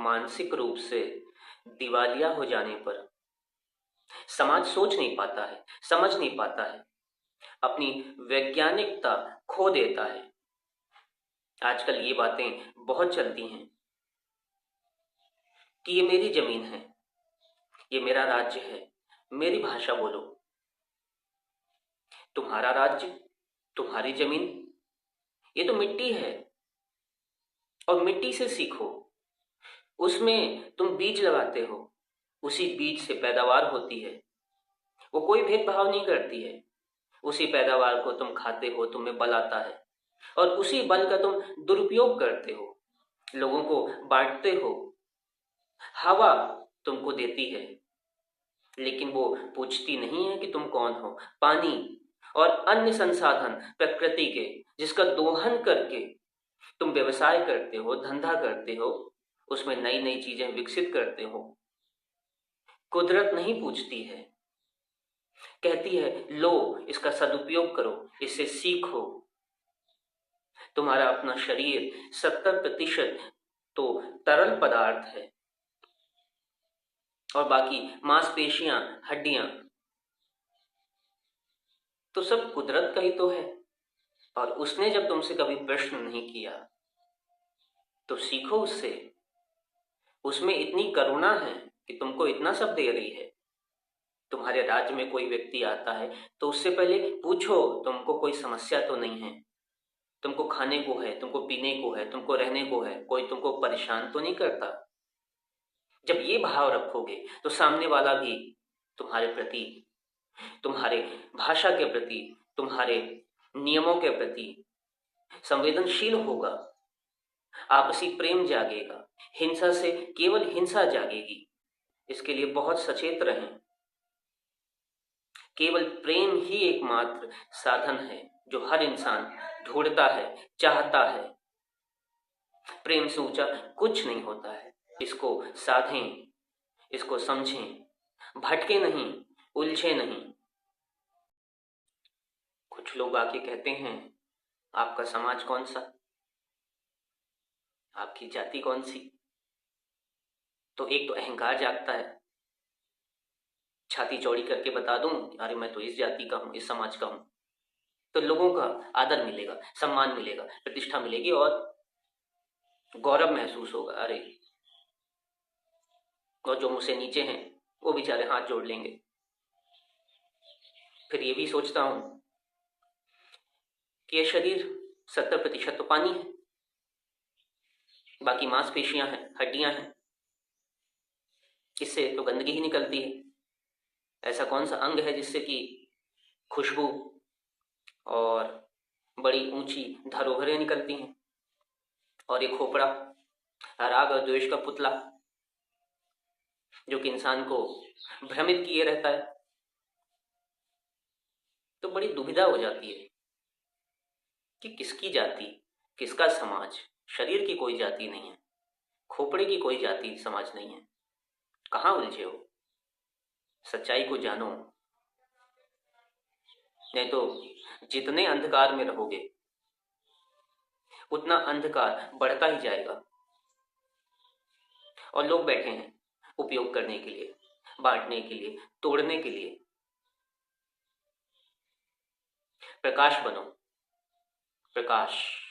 मानसिक रूप से दिवालिया हो जाने पर समाज सोच नहीं पाता है, समझ नहीं पाता है, अपनी वैज्ञानिकता खो देता है। आजकल ये बातें बहुत चलती हैं कि ये मेरी जमीन है, ये मेरा राज्य है, मेरी भाषा बोलो। तुम्हारा राज्य, तुम्हारी जमीन, ये तो मिट्टी है और मिट्टी से सीखो। उसमें तुम बीज लगाते हो, उसी बीज से पैदावार होती है। वो कोई भेदभाव नहीं करती है। उसी पैदावार को तुम खाते हो, तुम्हें बल आता है और उसी बल का तुम दुरुपयोग करते हो, लोगों को बांटते हो। हवा तुमको देती है, लेकिन वो पूछती नहीं है कि तुम कौन हो। पानी और अन्य संसाधन प्रकृति के, जिसका दोहन करके तुम व्यवसाय करते हो, धंधा करते हो, उसमें नई नई चीजें विकसित करते हो। कुदरत नहीं पूछती है, कहती है लो इसका सदुपयोग करो, इससे सीखो। तुम्हारा अपना शरीर 70% तो तरल पदार्थ है और बाकी मांसपेशियां, हड्डियां तो सब कुदरत का ही तो है। और उसने जब तुमसे कभी प्रश्न नहीं किया तो सीखो उससे। उसमें इतनी करुणा है कि तुमको इतना सब दे रही है। तुम्हारे राज्य में कोई व्यक्ति आता है तो उससे पहले पूछो तुमको कोई समस्या तो नहीं है, तुमको खाने को है, तुमको पीने को है, तुमको रहने को है, कोई तुमको परेशान तो नहीं करता। जब ये भाव रखोगे तो सामने वाला भी तुम्हारे प्रति, तुम्हारे भाषा के प्रति, तुम्हारे नियमों के प्रति संवेदनशील होगा। आपसी प्रेम जागेगा, हिंसा से केवल हिंसा जागेगी। इसके लिए बहुत सचेत रहें। केवल प्रेम ही एकमात्र साधन है जो हर इंसान ढूंढता है, चाहता है। प्रेम से ऊंचा कुछ नहीं होता है। इसको साधें, इसको समझें, भटके नहीं, उलझे नहीं। कुछ लोग आके कहते हैं आपका समाज कौन सा, आपकी जाति कौन सी। तो एक तो अहंकार जागता है, छाती चौड़ी करके बता दूं अरे मैं तो इस जाति का हूं, इस समाज का हूं, तो लोगों का आदर मिलेगा, सम्मान मिलेगा, प्रतिष्ठा मिलेगी और गौरव महसूस होगा। अरे और जो मुझसे नीचे हैं वो बेचारे हाथ जोड़ लेंगे। फिर ये भी सोचता हूं कि ये शरीर 70% तो पानी है, बाकी मांसपेशियां हैं, हड्डियां हैं, इससे तो गंदगी ही निकलती है। ऐसा कौन सा अंग है जिससे कि खुशबू और बड़ी ऊंची धरोहरें निकलती हैं। और एक खोपड़ा, राग और द्वेष का पुतला जो कि इंसान को भ्रमित किए रहता है। तो बड़ी दुविधा हो जाती है कि किसकी जाति, किसका समाज। शरीर की कोई जाति नहीं है, खोपड़े की कोई जाति समाज नहीं है। कहाँ उलझे हो? सच्चाई को जानो, नहीं तो जितने अंधकार में रहोगे उतना अंधकार बढ़ता ही जाएगा। और लोग बैठे हैं उपयोग करने के लिए, बांटने के लिए, तोड़ने के लिए। प्रकाश बनो, प्रकाश।